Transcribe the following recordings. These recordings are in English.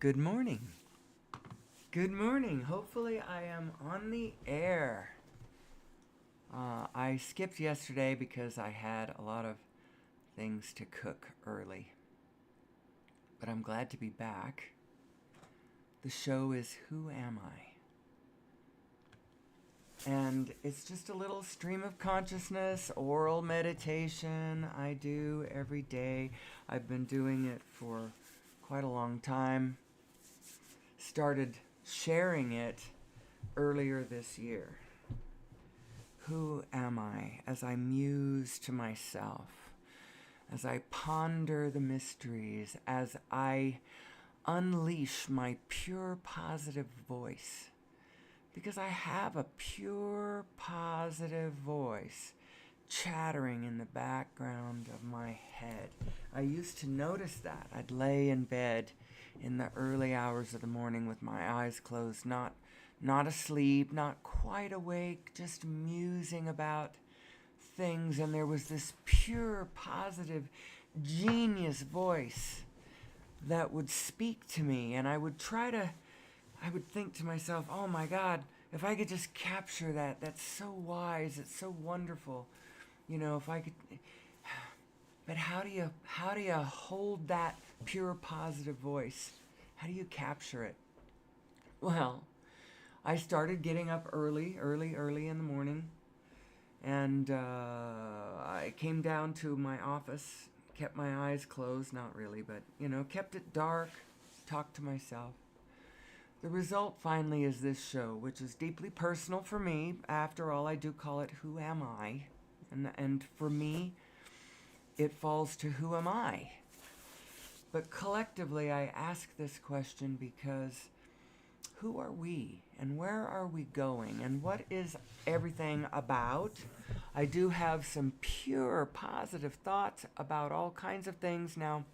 Good morning. Good morning. Hopefully, I am on the air. I skipped yesterday because I had a lot of things to cook early. But I'm glad to be back. The show is Who Am I? And it's just a little stream of consciousness, oral meditation I do every day. I've been doing it for quite a long time. Started sharing it earlier this year. Who am I as I muse to myself, as I ponder the mysteries, as I unleash my pure positive voice? Because I have a pure positive voice chattering in the background of my head. I used to notice that. I'd lay in bed in the early hours of the morning with my eyes closed, not asleep, not quite awake, just musing about things, and there was this pure, positive, genius voice that would speak to me, and I would think to myself, oh my God, if I could just capture that, that's so wise, it's so wonderful, if I could. But how do you hold that pure positive voice? How do you capture it? Well, I started getting up early in the morning, and I came down to my office, kept my eyes closed, not really, but, kept it dark, talked to myself. The result finally is this show, which is deeply personal for me. After all, I do call it Who Am I? And for me, it falls to who am I? But collectively, I ask this question because who are we and where are we going and what is everything about? I do have some pure positive thoughts about all kinds of things. Now,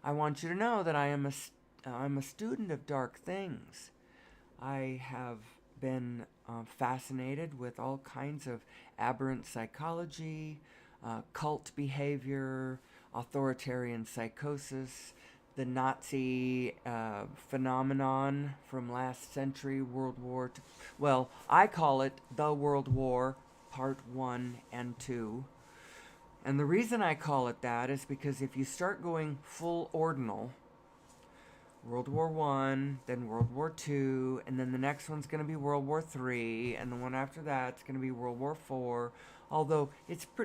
I want you to know that I'm a student of dark things. I have been fascinated with all kinds of aberrant psychology, cult behavior, authoritarian psychosis, the Nazi phenomenon from last century, World War II. Well, I call it the World War, Part 1 and 2. And the reason I call it that is because if you start going full ordinal, World War One, then World War Two, and then the next one's going to be World War Three, and the one after that's going to be World War Four. Although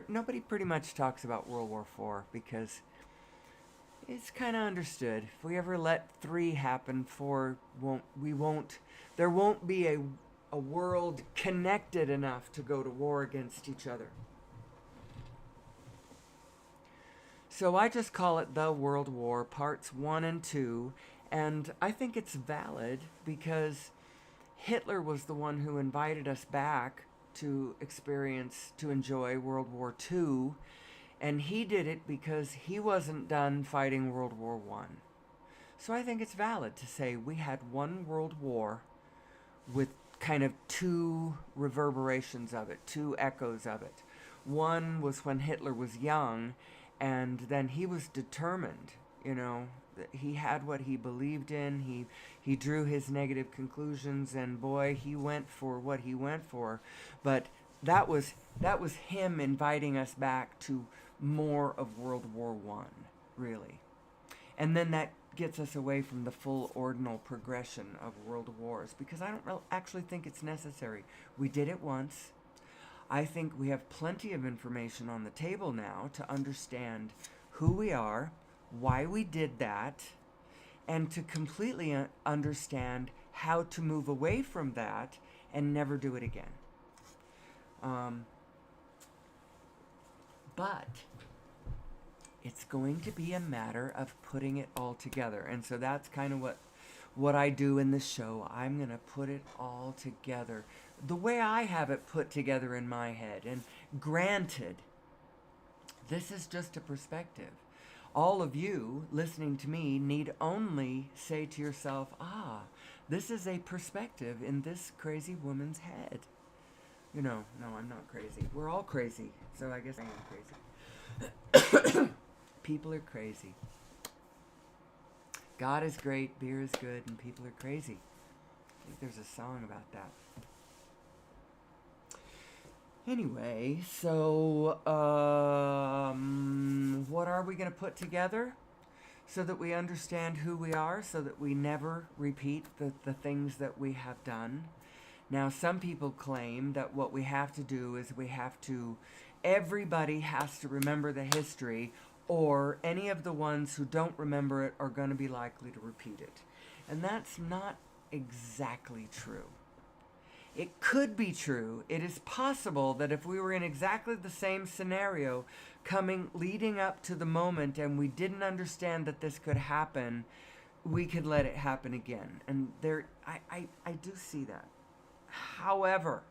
nobody pretty much talks about World War Four because it's kind of understood. If we ever let three happen, there won't be a world connected enough to go to war against each other. So I just call it the World War, Parts 1 and 2. And I think it's valid because Hitler was the one who invited us back to enjoy World War II. And he did it because he wasn't done fighting World War I. So I think it's valid to say we had one world war with kind of two reverberations of it, two echoes of it. One was when Hitler was young, and then he was determined, he had what he believed in. He drew his negative conclusions, and boy, he went for what he went for. But that was him inviting us back to more of World War One, really. And then that gets us away from the full ordinal progression of world wars, because I don't actually think it's necessary. We did it once. I think we have plenty of information on the table now to understand who we are, why we did that, and to completely understand how to move away from that and never do it again. But it's going to be a matter of putting it all together. And so that's kind of what I do in the show. I'm going to put it all together the way I have it put together in my head. And granted, this is just a perspective. All of you listening to me need only say to yourself, this is a perspective in this crazy woman's head. No, I'm not crazy. We're all crazy, so I guess I am crazy. People are crazy. God is great, beer is good, and people are crazy. I think there's a song about that. Anyway, so what are we going to put together so that we understand who we are, so that we never repeat the things that we have done? Now, some people claim that what we have to do is everybody has to remember the history, or any of the ones who don't remember it are going to be likely to repeat it. And that's not exactly true. It could be true. It is possible that if we were in exactly the same scenario leading up to the moment and we didn't understand that this could happen, we could let it happen again. And I do see that. However,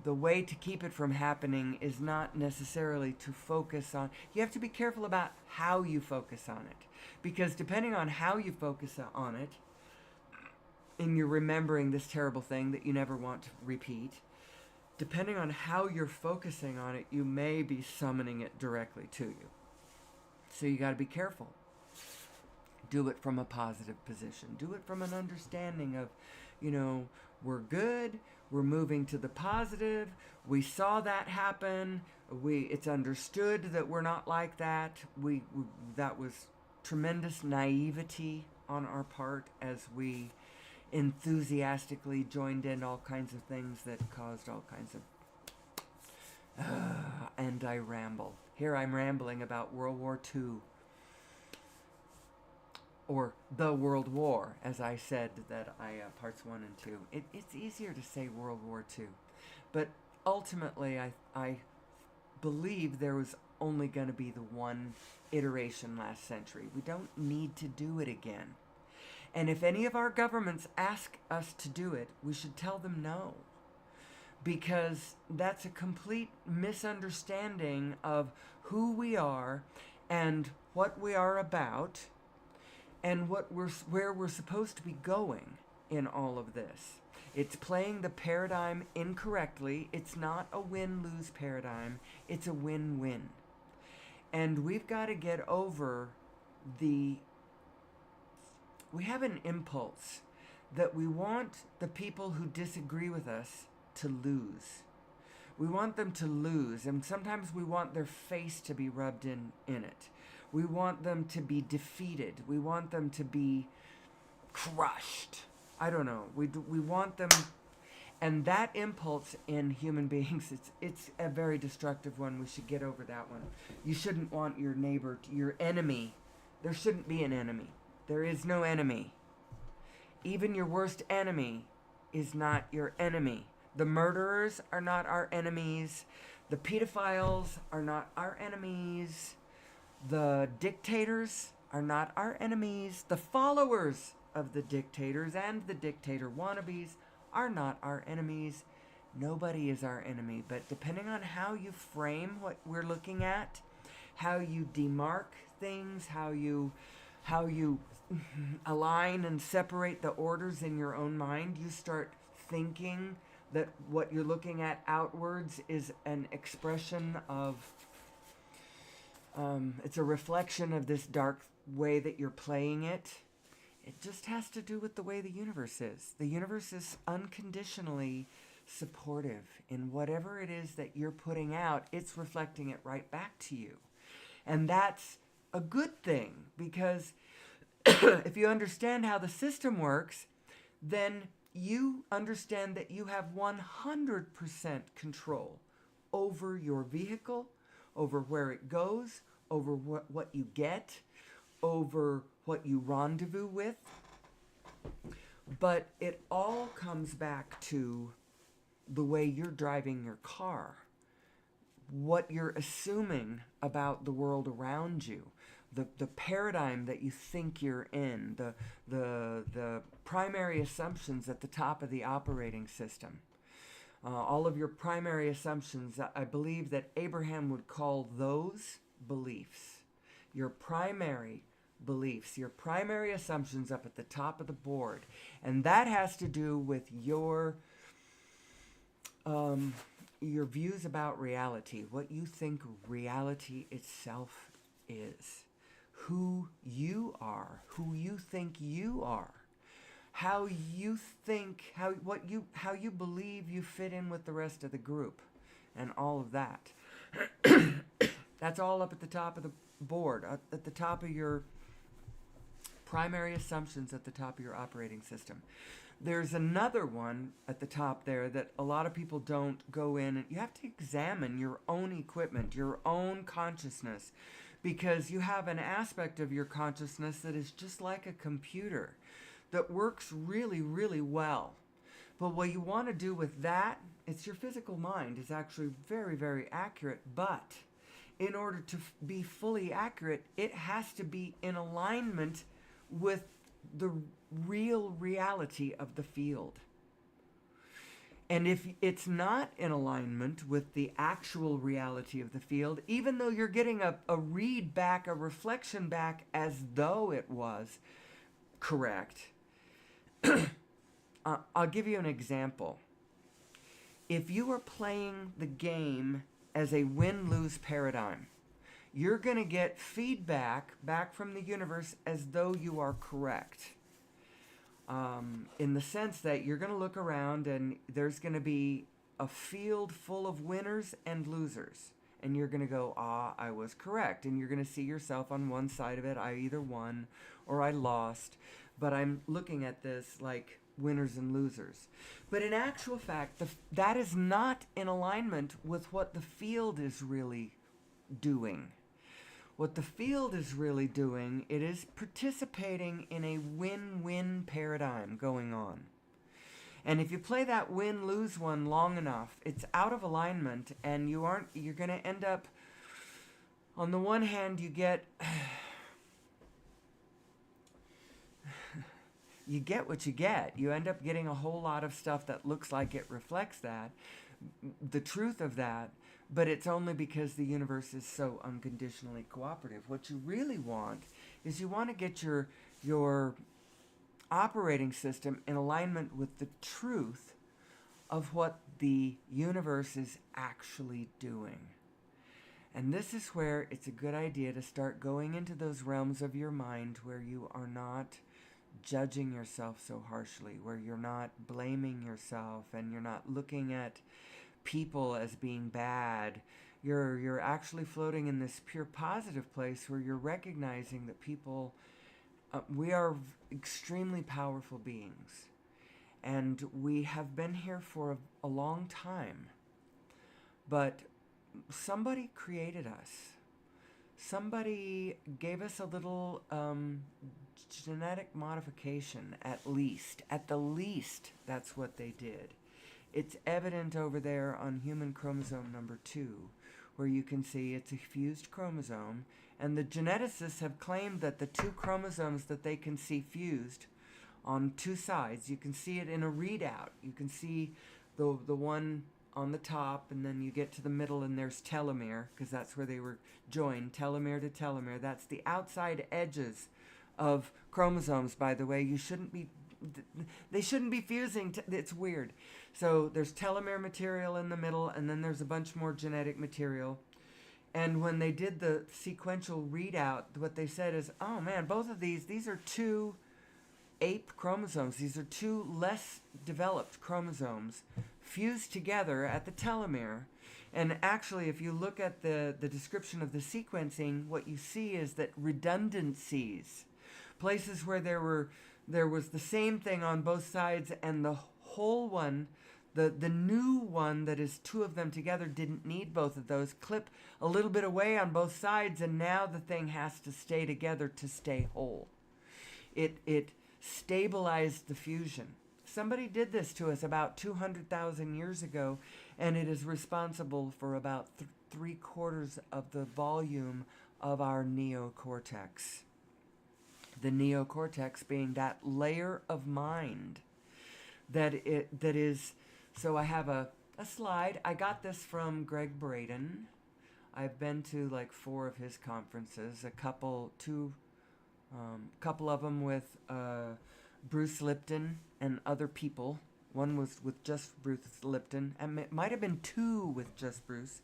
the way to keep it from happening is not necessarily to focus on. You have to be careful about how you focus on it. Because depending on how you focus on it, and you're remembering this terrible thing that you never want to repeat, depending on how you're focusing on it, you may be summoning it directly to you. So you got to be careful. Do it from a positive position. Do it from an understanding of, we're good, we're moving to the positive, we saw that happen, it's understood that we're not like that. That was tremendous naivety on our part as we enthusiastically joined in all kinds of things that caused all kinds of and I ramble. Here I'm rambling about World War II, or the World War, as I said, that parts 1 and 2. It's easier to say World War II, but ultimately I believe there was only going to be the one iteration last century. We don't need to do it again. And if any of our governments ask us to do it, we should tell them no. Because that's a complete misunderstanding of who we are and what we are about and where we're supposed to be going in all of this. It's playing the paradigm incorrectly. It's not a win-lose paradigm. It's a win-win. And we've got to get over we have an impulse that we want the people who disagree with us to lose. We want them to lose, and sometimes we want their face to be rubbed in it. We want them to be defeated. We want them to be crushed. I don't know. We want them, and that impulse in human beings, it's a very destructive one. We should get over that one. You shouldn't want your neighbor, your enemy. There shouldn't be an enemy. There is no enemy. Even your worst enemy is not your enemy. The murderers are not our enemies. The pedophiles are not our enemies. The dictators are not our enemies. The followers of the dictators and the dictator wannabes are not our enemies. Nobody is our enemy. But depending on how you frame what we're looking at, how you demark things, how you align and separate the orders in your own mind, you start thinking that what you're looking at outwards is an expression of, it's a reflection of this dark way that you're playing it. It just has to do with the way the universe is. The universe is unconditionally supportive in whatever it is that you're putting out. It's reflecting it right back to you. And that's a good thing, because if you understand how the system works, then you understand that you have 100% control over your vehicle, over where it goes, over what you get, over what you rendezvous with. But it all comes back to the way you're driving your car, what you're assuming about the world around you, the paradigm that you think you're in, the primary assumptions at the top of the operating system. All of your primary assumptions, I believe that Abraham would call those beliefs. Your primary beliefs, your primary assumptions up at the top of the board. And that has to do with your views about reality, what you think reality itself is, who you are, who you think you are, how you think, how you believe you fit in with the rest of the group, and all of that. That's all up at the top of the board, at the top of your primary assumptions, at the top of your operating system. There's another one at the top there that a lot of people don't go in, and you have to examine your own equipment, your own consciousness, because you have an aspect of your consciousness that is just like a computer that works really, really well. But what you want to do with that, it's your physical mind is actually very, very accurate, but in order to be fully accurate, it has to be in alignment with the real reality of the field. And if it's not in alignment with the actual reality of the field, even though you're getting a read back, a reflection back as though it was correct, I'll give you an example. If you are playing the game as a win-lose paradigm, you're going to get feedback back from the universe as though you are correct. In the sense that you're going to look around and there's going to be a field full of winners and losers. And you're going to go, I was correct. And you're going to see yourself on one side of it. I either won or I lost. But I'm looking at this like winners and losers. But in actual fact, that is not in alignment with what the field is really doing. What the field is really doing, it is participating in a win-win paradigm going on. And if you play that win-lose one long enough, it's out of alignment, and you're going to end up, on the one hand, you get what you get. You end up getting a whole lot of stuff that looks like it reflects that, the truth of that, but it's only because the universe is so unconditionally cooperative. What you really want is you want to get your operating system in alignment with the truth of what the universe is actually doing. And this is where it's a good idea to start going into those realms of your mind where you are not judging yourself so harshly, where you're not blaming yourself and you're not looking at people as being bad. You're actually floating in this pure positive place where you're recognizing that people, we are extremely powerful beings, and we have been here for a long time, but somebody created us. Somebody gave us a little genetic modification, at the least, that's what they did. It's evident over there on human chromosome number 2, where you can see it's a fused chromosome, and the geneticists have claimed that the 2 chromosomes that they can see fused on 2 sides, you can see it in a readout. You can see the one on the top, and then you get to the middle and there's telomere, because that's where they were joined, telomere to telomere. That's the outside edges of chromosomes, by the way. They shouldn't be fusing. It's weird. So there's telomere material in the middle, and then there's a bunch more genetic material. And when they did the sequential readout, what they said is, oh man, both of these are 2 ape chromosomes. These are 2 less developed chromosomes fused together at the telomere. And actually, if you look at the description of the sequencing, what you see is that redundancies, places where there was the same thing on both sides, and the whole one, the new one that is 2 of them together, didn't need both of those, clip a little bit away on both sides, and now the thing has to stay together to stay whole. It stabilized the fusion. Somebody did this to us about 200,000 years ago, and it is responsible for about 3/4 of the volume of our neocortex. The neocortex being that layer of mind that is. So I have a slide. I got this from Greg Braden. I've been to like 4 of his conferences, a couple of them with Bruce Lipton and other people. One was with just Bruce Lipton, and it might have been 2 with just Bruce.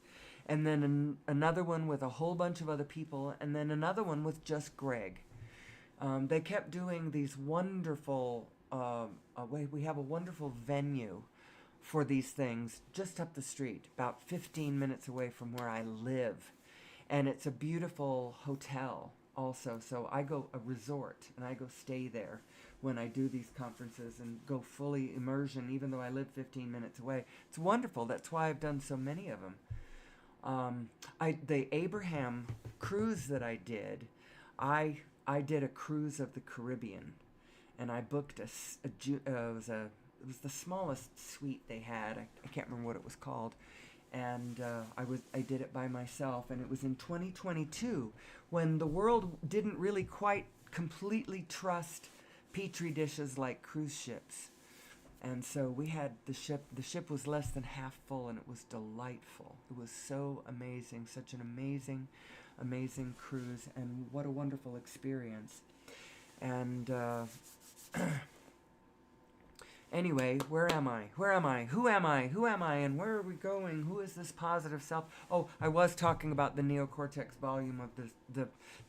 and then another one with a whole bunch of other people, and then another one with just Greg. They kept doing these wonderful, we have a wonderful venue for these things just up the street, about 15 minutes away from where I live. And it's a beautiful hotel also. So I go a resort, and I go stay there when I do these conferences and go fully immersion, even though I live 15 minutes away. It's wonderful. That's why I've done so many of them. The Abraham cruise that I did did a cruise of the Caribbean, and I booked it was the smallest suite they had. I can't remember what it was called, and I did it by myself, and it was in 2022 when the world didn't really quite completely trust petri dishes like cruise ships. And so we had the ship was less than half full, and it was delightful. It was so amazing, such an amazing cruise, and what a wonderful experience. And anyway, where am I? Who am I? And where are we going? Who is this positive self? Oh, I was talking about the neocortex volume of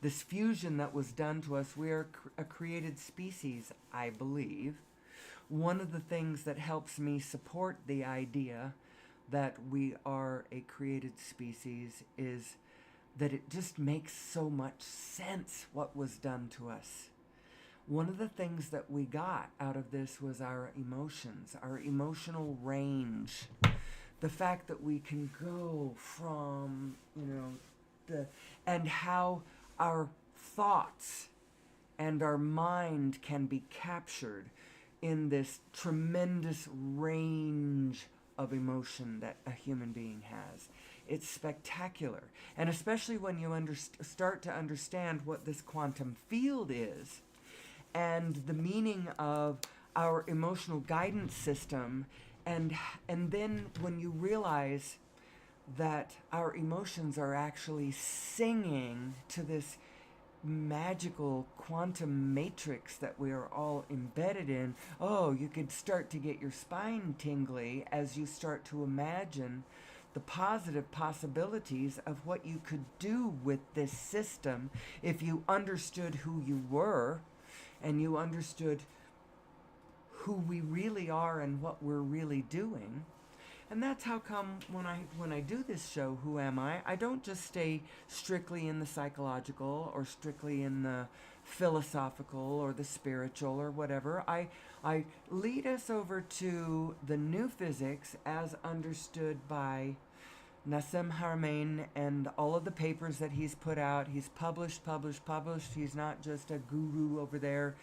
this fusion that was done to us. We are a created species, I believe. One of the things that helps me support the idea that we are a created species is that it just makes so much sense what was done to us. One of the things that we got out of this was our emotions, our emotional range. The fact that we can go from, and how our thoughts and our mind can be captured in this tremendous range of emotion that a human being has. It's spectacular. And especially when you start to understand what this quantum field is, and the meaning of our emotional guidance system, and then when you realize that our emotions are actually singing to this magical quantum matrix that we are all embedded in, you could start to get your spine tingly as you start to imagine the positive possibilities of what you could do with this system if you understood who you were, and you understood who we really are and what we're really doing. And that's how come when I do this show, Who Am I don't just stay strictly in the psychological or strictly in the philosophical or the spiritual or whatever. I lead us over to the new physics as understood by Nassim Haramein and all of the papers that he's put out. He's published. He's not just a guru over there,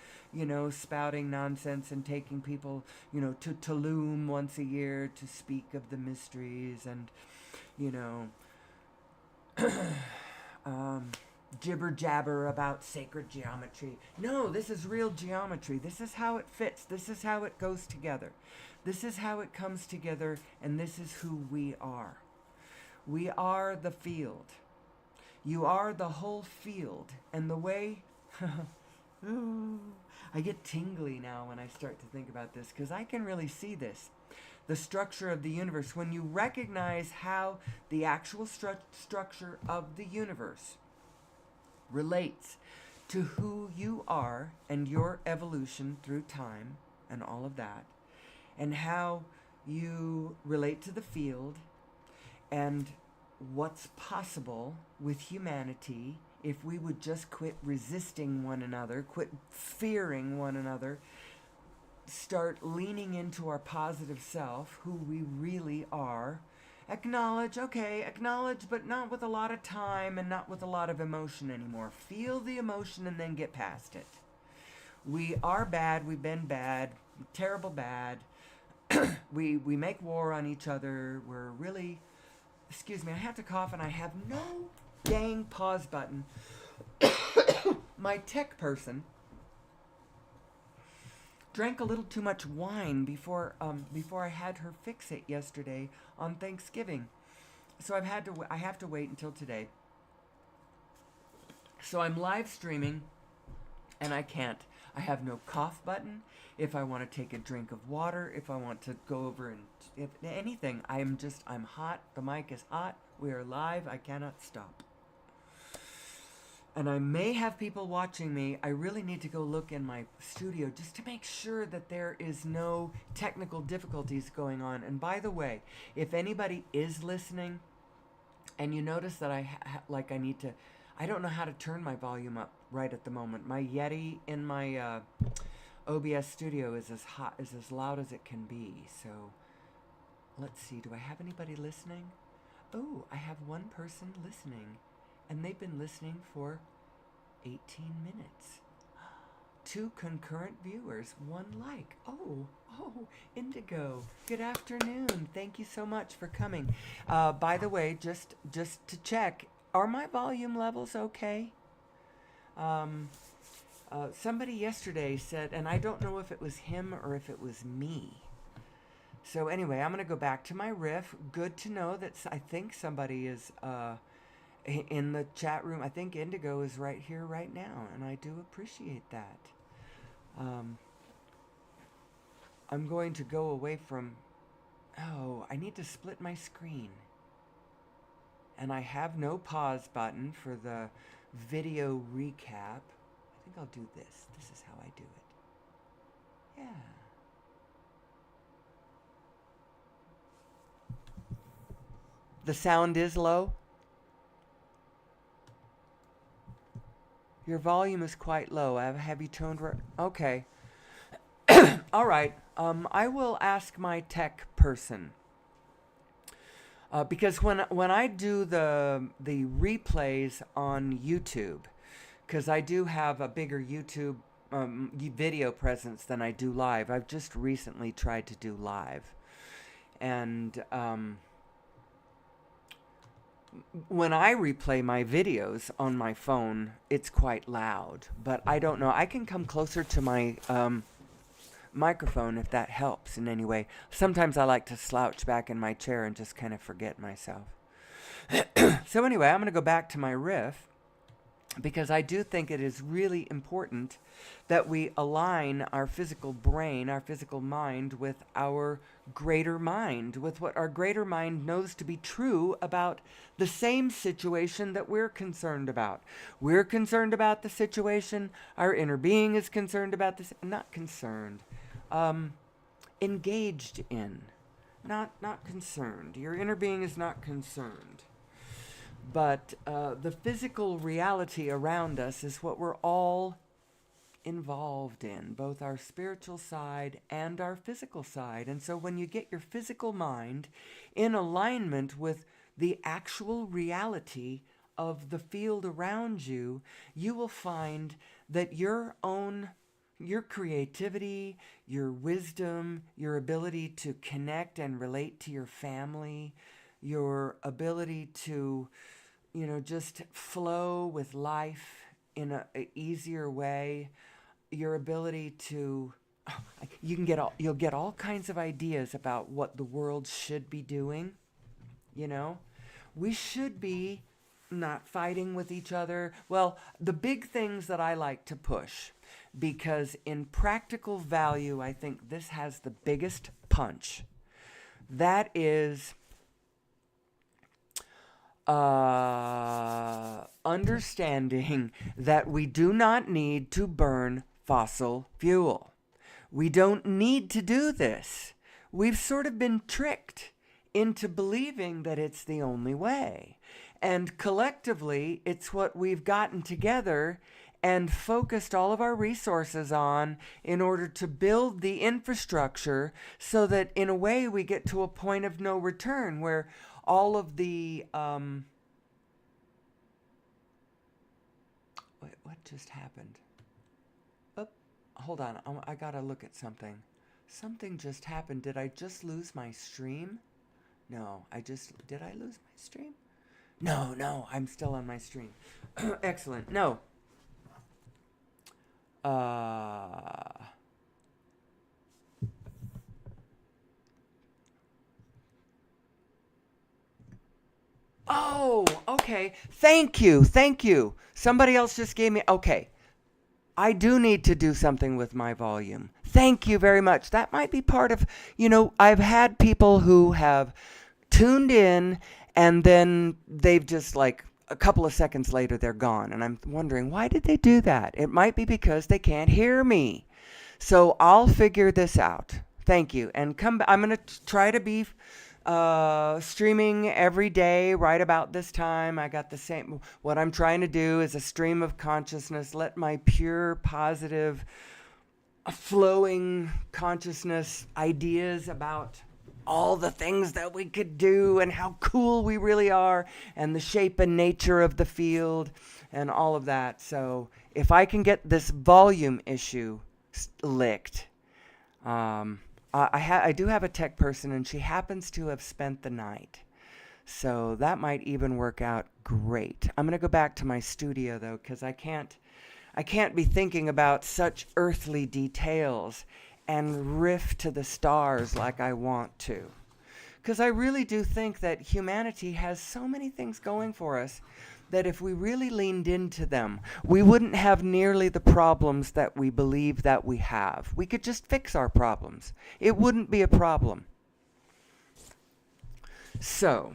spouting nonsense and taking people, to Tulum once a year to speak of the mysteries and, jibber jabber about sacred geometry. No, this is real geometry. This is how it fits. This is how it goes together. This is how it comes together, and this is who we are. We are the field. You are the whole field. And the way... I get tingly now when I start to think about this, because I can really see this. The structure of the universe. When you recognize how the actual structure of the universe relates to who you are and your evolution through time and all of that, and how you relate to the field, and what's possible with humanity if we would just quit resisting one another, quit fearing one another, start leaning into our positive self, who we really are, acknowledge, but not with a lot of time and not with a lot of emotion anymore. Feel the emotion and then get past it. We are bad, we've been bad, terrible bad. we make war on each other. We're really... Excuse me, I have to cough and I have no dang pause button. My tech person drank a little too much wine before I had her fix it yesterday on Thanksgiving. So I have to wait until today. So I'm live streaming and I can't I have no cough button. If I want to take a drink of water, if I want to go over and if anything, I'm hot. The mic is hot. We are live. I cannot stop. And I may have people watching me. I really need to go look in my studio just to make sure that there is no technical difficulties going on. And by the way, if anybody is listening and you notice that I need to, I don't know how to turn my volume up right at the moment. My Yeti in my OBS studio is as loud as it can be. So let's see, do I have anybody listening? Oh, I have one person listening. And they've been listening for 18 minutes. 2 concurrent viewers, 1 like. Oh, Indigo. Good afternoon. Thank you so much for coming. By the way, just to check, are my volume levels okay? Somebody yesterday said, and I don't know if it was him or if it was me. So anyway, I'm going to go back to my riff. Good to know that I think somebody is in the chat room. I think Indigo is right here right now, and I do appreciate that. I'm going to go away from... Oh, I need to split my screen. And I have no pause button for the video recap. I think I'll do this. This is how I do it. Yeah. The sound is low. Your volume is quite low. Have you toned... Okay. All right. I will ask my tech person. Because when I do the replays on YouTube, because I do have a bigger YouTube video presence than I do live. I've just recently tried to do live. And... when I replay my videos on my phone, it's quite loud. But I don't know. I can come closer to my microphone if that helps in any way. Sometimes I like to slouch back in my chair and just kind of forget myself. So anyway, I'm going to go back to my riff, because I do think it is really important that we align our physical brain, our physical mind, with our greater mind, with what our greater mind knows to be true about the same situation that we're concerned about. We're concerned about the situation. Our inner being is concerned about this. Not concerned. Engaged in. Not concerned. Your inner being is not concerned. But the physical reality around us is what we're all involved in, both our spiritual side and our physical side. And so when you get your physical mind in alignment with the actual reality of the field around you, you will find that your creativity, your wisdom, your ability to connect and relate to your family, your ability to, just flow with life in a easier way, your ability to, you'll get all kinds of ideas about what the world should be doing. We should be not fighting with each other. Well, the big things that I like to push, because in practical value, I think this has the biggest punch. That is understanding that we do not need to burn fossil fuel. We don't need to do this. We've sort of been tricked into believing that it's the only way. And collectively, it's what we've gotten together and focused all of our resources on in order to build the infrastructure so that in a way we get to a point of no return where all of the... Wait, what just happened? Oh, hold on. I gotta look at something. Something just happened. Did I just lose my stream? No, did I lose my stream? No, I'm still on my stream. Excellent. No. Oh, okay. Thank you. Somebody else just gave me, okay. I do need to do something with my volume. Thank you very much. That might be part of, I've had people who have tuned in and then they've just like a couple of seconds later they're gone. And I'm wondering, why did they do that? It might be because they can't hear me. So I'll figure this out. Thank you. And I'm going to try to be streaming every day right about this time. I got the same. What I'm trying to do is a stream of consciousness. Let my pure, positive, flowing consciousness ideas about all the things that we could do and how cool we really are and the shape and nature of the field and all of that. So if I can get this volume issue licked, I do have a tech person, and she happens to have spent the night. So that might even work out great. I'm going to go back to my studio, though, because I can't be thinking about such earthly details and riff to the stars like I want to. Because I really do think that humanity has so many things going for us that if we really leaned into them, we wouldn't have nearly the problems that we believe that we have. We could just fix our problems. It wouldn't be a problem. So,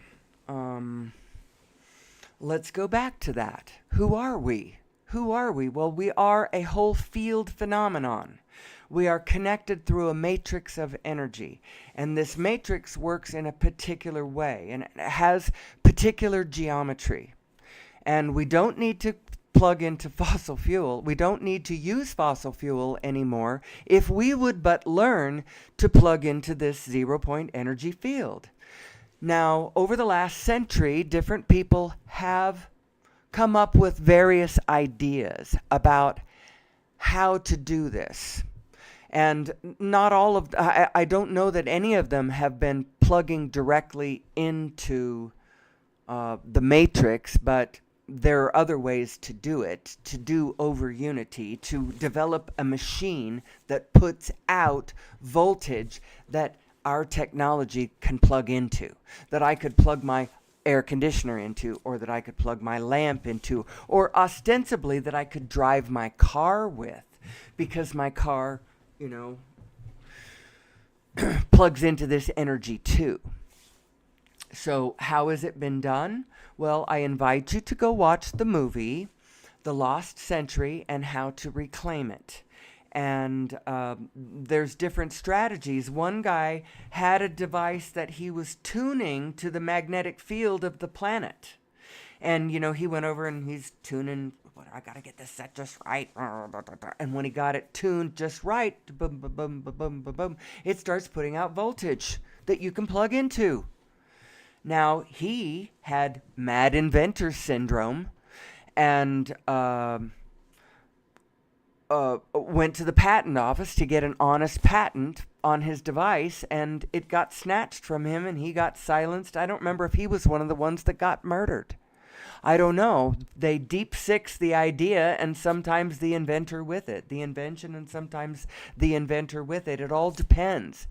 let's go back to that. Who are we? Who are we? Well, we are a whole field phenomenon. We are connected through a matrix of energy. And this matrix works in a particular way, and it has particular geometry. And we don't need to plug into fossil fuel. We don't need to use fossil fuel anymore if we would but learn to plug into this zero-point energy field. Now, over the last century, different people have come up with various ideas about how to do this. And not all of, I don't know that any of them have been plugging directly into the matrix, but there are other ways to do it, to do over unity, to develop a machine that puts out voltage that our technology can plug into, that I could plug my air conditioner into, or that I could plug my lamp into, or ostensibly that I could drive my car with, because my car, plugs into this energy too. So how has it been done? Well, I invite you to go watch the movie, The Lost Century and How to Reclaim It. And there's different strategies. One guy had a device that he was tuning to the magnetic field of the planet. And, he went over and he's tuning, I got to get this set just right. And when he got it tuned just right, boom, boom, boom, boom, boom, boom, boom, it starts putting out voltage that you can plug into. Now, he had mad inventor syndrome and went to the patent office to get an honest patent on his device, and it got snatched from him and he got silenced. I don't remember if he was one of the ones that got murdered. I don't know. They deep six the idea and sometimes the inventor with it. The invention and sometimes the inventor with it. It all depends.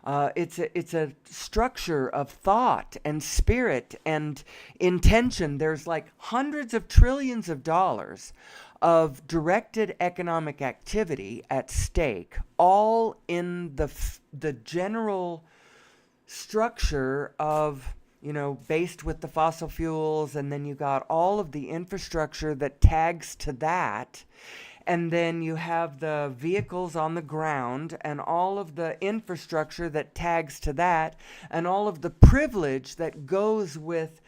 It's a structure of thought and spirit and intention. There's like hundreds of trillions of dollars of directed economic activity at stake, all in the general structure of, based with the fossil fuels, and then you got all of the infrastructure that tags to that. And then you have the vehicles on the ground and all of the infrastructure that tags to that, and all of the privilege that goes with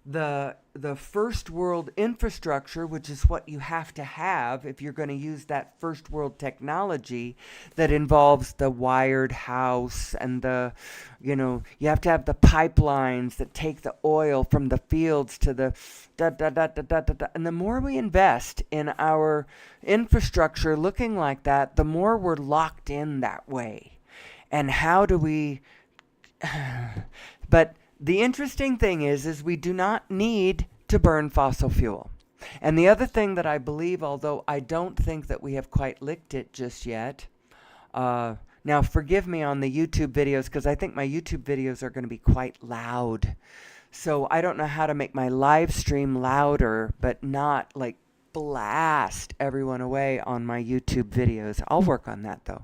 the first world infrastructure, which is what you have to have if you're going to use that first world technology that involves the wired house and you have to have the pipelines that take the oil from the fields to the and the more we invest in our infrastructure looking like that, the more we're locked in that way. And how do we but the interesting thing is we do not need to burn fossil fuel. And the other thing that I believe, although I don't think that we have quite licked it just yet, now forgive me on the YouTube videos, because I think my YouTube videos are going to be quite loud. So I don't know how to make my live stream louder, but not like blast everyone away on my YouTube videos. I'll work on that though.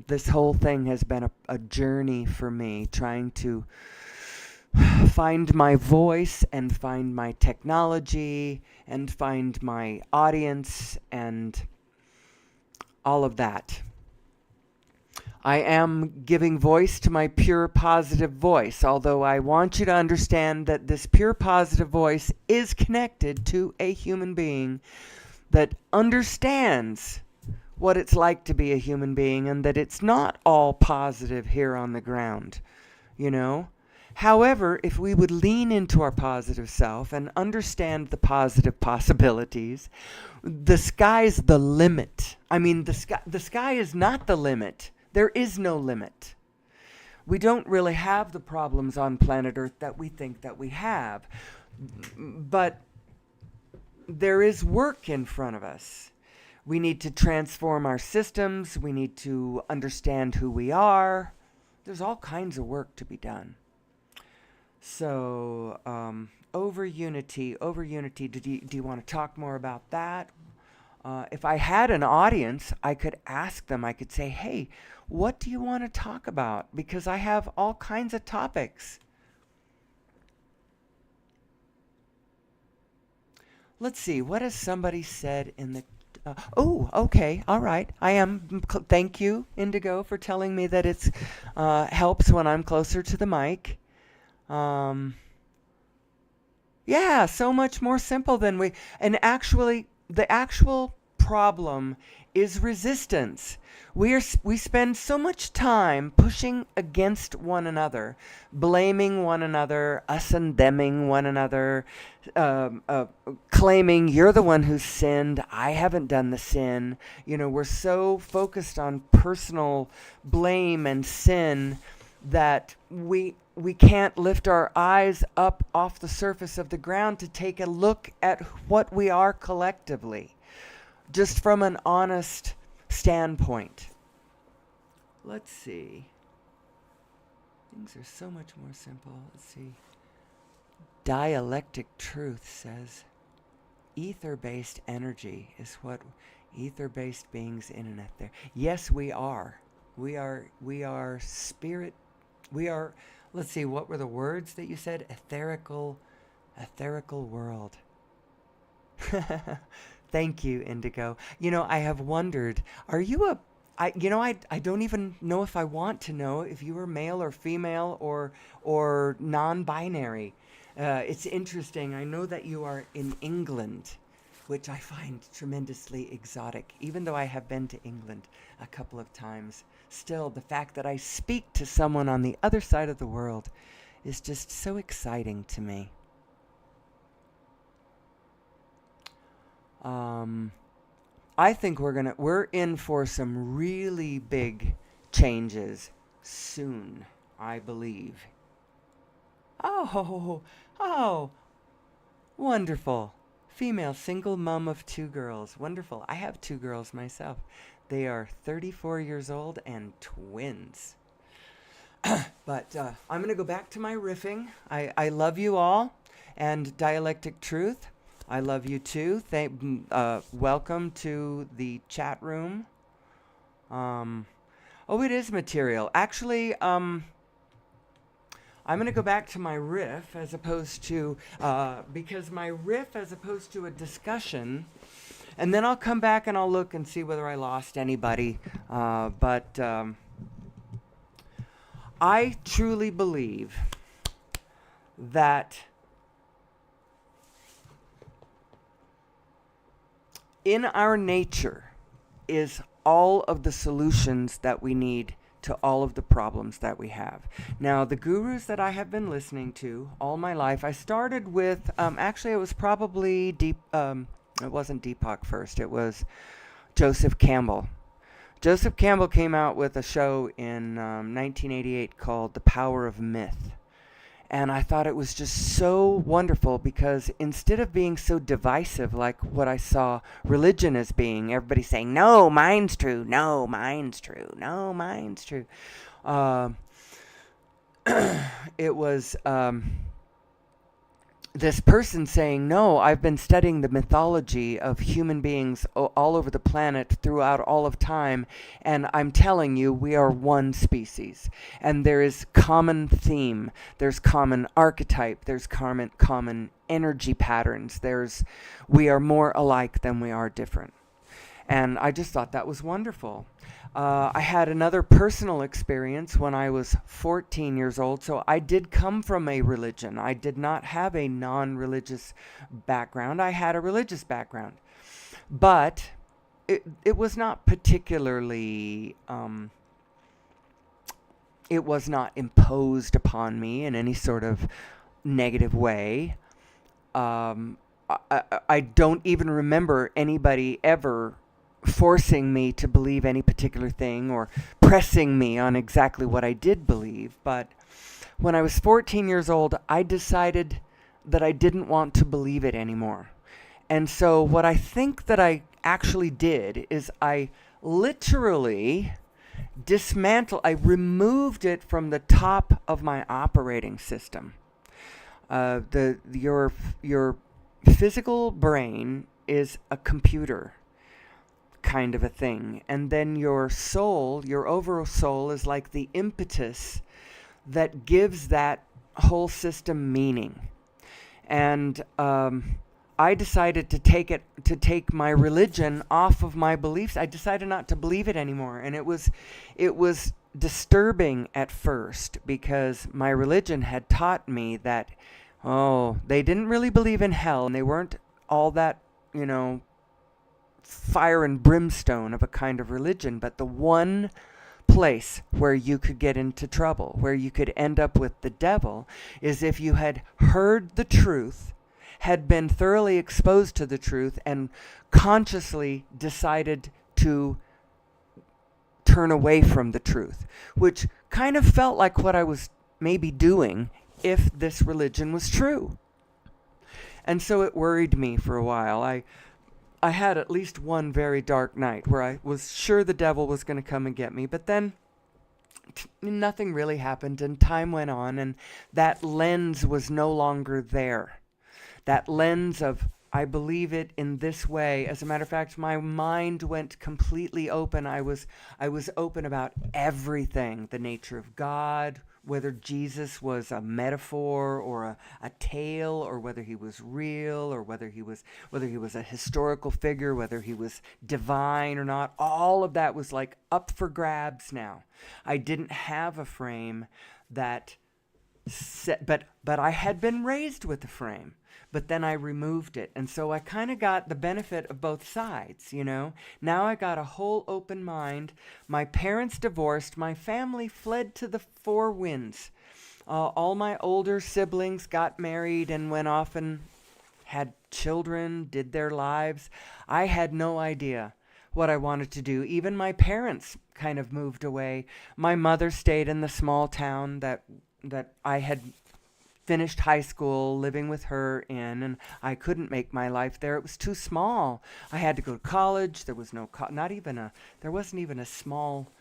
This whole thing has been a journey for me, trying to find my voice and find my technology and find my audience and all of that. I am giving voice to my pure positive voice, although I want you to understand that this pure positive voice is connected to a human being that understands what it's like to be a human being and that it's not all positive here on the ground, you know? However, if we would lean into our positive self and understand the positive possibilities, the sky's the limit. I mean, the sky is not the limit. There is no limit. We don't really have the problems on planet Earth that we think that we have. But there is work in front of us. We need to transform our systems. We need to understand who we are. There's all kinds of work to be done. So, over unity, do you want to talk more about that? If I had an audience, I could ask them, I could say, hey, what do you want to talk about? Because I have all kinds of topics. Let's see, what has somebody said in the... okay, all right. Thank you, Indigo, for telling me that it's helps when I'm closer to the mic. Yeah, so much more simple than we... And actually, the actual problem is resistance. We spend so much time pushing against one another, blaming one another, us and theming one another, claiming you're the one who sinned, I haven't done the sin. You know, we're so focused on personal blame and sin that we can't lift our eyes up off the surface of the ground to take a look at what we are collectively, just from an honest standpoint. Let's see. Things are so much more simple. Let's see. Dialectic Truth says, ether-based energy is what ether-based beings in and out there. Yes, we are. We are spirit. We are, let's see, what were the words that you said? Etherical world. Thank you, Indigo. You know, I have wondered, are you I don't even know if I want to know if you were male or female or non-binary. It's interesting. I know that you are in England, which I find tremendously exotic, even though I have been to England a couple of times. Still, the fact that I speak to someone on the other side of the world is just so exciting to me. I think we're in for some really big changes soon, I believe. Oh, wonderful. Female single mom of 2 girls. Wonderful. I have 2 girls myself. They are 34 years old and twins. But I'm going to go back to my riffing. I love you all. And Dialectic Truth, I love you too. Welcome to the chat room. It is material. Actually, I'm going to go back to my riff as opposed to, because my riff as opposed to a discussion, and then I'll come back and I'll look and see whether I lost anybody. But I truly believe that in our nature is all of the solutions that we need to all of the problems that we have. Now, the gurus that I have been listening to all my life, I started with, actually it was probably it wasn't Deepak first, it was Joseph Campbell. Joseph Campbell came out with a show in 1988 called The Power of Myth. And I thought it was just so wonderful because instead of being so divisive like what I saw religion as being, everybody saying, no, mine's true, no, mine's true, no, mine's true. It was this person saying, no, I've been studying the mythology of human beings all over the planet throughout all of time, and I'm telling you, we are one species. And there is common theme, there's common archetype, there's common energy patterns, we are more alike than we are different. And I just thought that was wonderful. I had another personal experience when I was 14 years old. So I did come from a religion. I did not have a non-religious background. I had a religious background. But it was not particularly, it was not imposed upon me in any sort of negative way. Um, I don't even remember anybody ever forcing me to believe any particular thing or pressing me on exactly what I did believe. But when I was 14 years old, I decided that I didn't want to believe it anymore. And so what I think that I actually did is I literally I removed it from the top of my operating system. Your physical brain is a computer kind of a thing, and then your soul, your overall soul, is like the impetus that gives that whole system meaning. And I decided to take my religion off of my beliefs. I decided not to believe it anymore, and it was disturbing at first because my religion had taught me that, oh, they didn't really believe in hell, and they weren't all that, fire and brimstone of a kind of religion, but the one place where you could get into trouble, where you could end up with the devil, is if you had heard the truth, had been thoroughly exposed to the truth, and consciously decided to turn away from the truth, which kind of felt like what I was maybe doing if this religion was true. And so it worried me for a while. I had at least one very dark night where I was sure the devil was going to come and get me, but then nothing really happened, and time went on, and that lens was no longer there. That lens of, I believe it in this way. As a matter of fact, my mind went completely open. I was open about everything, the nature of God, whether Jesus was a metaphor or a tale, or whether he was real, or whether he was a historical figure, whether he was divine or not. All of that was like up for grabs now. I didn't have a frame that but I had been raised with a frame. But then I removed it. And so I kind of got the benefit of both sides, Now I got a whole open mind. My parents divorced. My family fled to the four winds. All my older siblings got married and went off and had children, did their lives. I had no idea what I wanted to do. Even my parents kind of moved away. My mother stayed in the small town that I had finished high school living with her in, and I couldn't make my life there. It was too small. I had to go to college. There was there wasn't even a small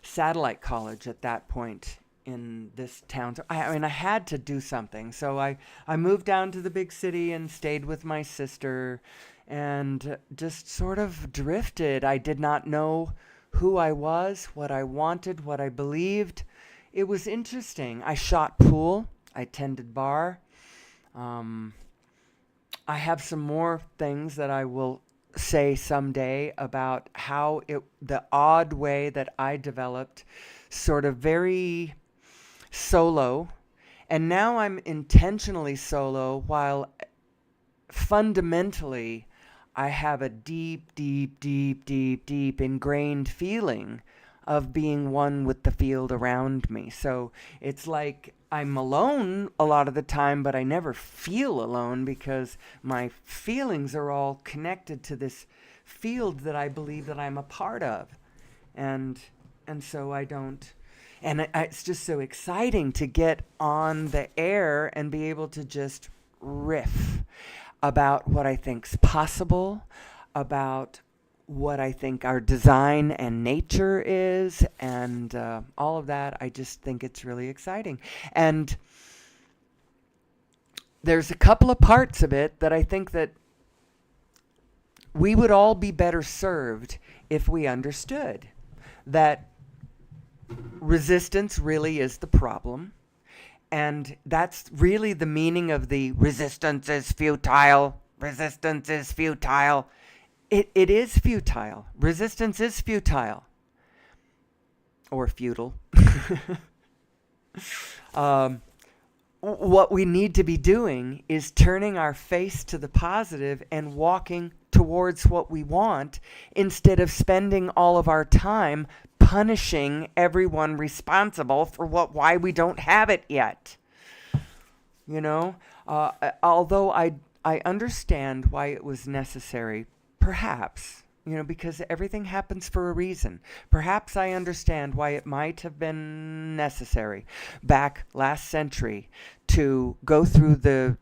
satellite college at that point in this town. So I had to do something. So I moved down to the big city and stayed with my sister and just sort of drifted. I did not know who I was, what I wanted, what I believed. It was interesting. I shot pool. I tended bar. I have some more things that I will say someday about how the odd way that I developed sort of very solo. And now I'm intentionally solo while fundamentally I have a deep, deep, deep, deep, deep ingrained feeling of being one with the field around me. So it's like I'm alone a lot of the time, but I never feel alone because my feelings are all connected to this field that I believe that I'm a part of. And so I don't... And it's just so exciting to get on the air and be able to just riff about what I think's possible, about what I think our design and nature is, and all of that. I just think it's really exciting. And there's a couple of parts of it that I think that we would all be better served if we understood that resistance really is the problem. And that's really the meaning of the resistance is futile. Resistance is futile. It is futile. Resistance is futile. Or futile. What we need to be doing is turning our face to the positive and walking towards what we want instead of spending all of our time punishing everyone responsible for why we don't have it yet. You know, although I understand why it was necessary, perhaps, you know, because everything happens for a reason. Perhaps I understand why it might have been necessary back last century to go through the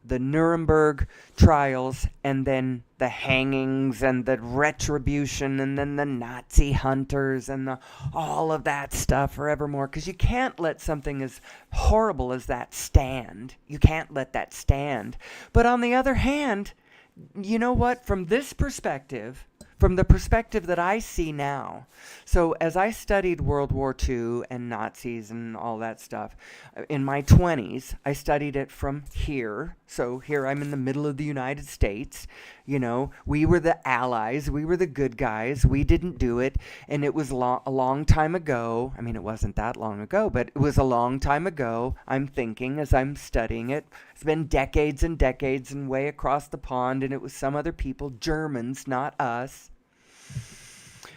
Nuremberg trials and then the hangings and the retribution and then the Nazi hunters and all of that stuff forevermore. Because you can't let something as horrible as that stand. You can't let that stand. But on the other hand, you know what? From this perspective, from the perspective that I see now, so as I studied World War II and Nazis and all that stuff, in my 20s, I studied it from here. So here I'm in the middle of the United States. You know, we were the allies. We were the good guys. We didn't do it. And it was a long time ago. I mean, it wasn't that long ago, but it was a long time ago. I'm thinking as I'm studying it. It's been decades and decades and way across the pond, and it was some other people, Germans, not us.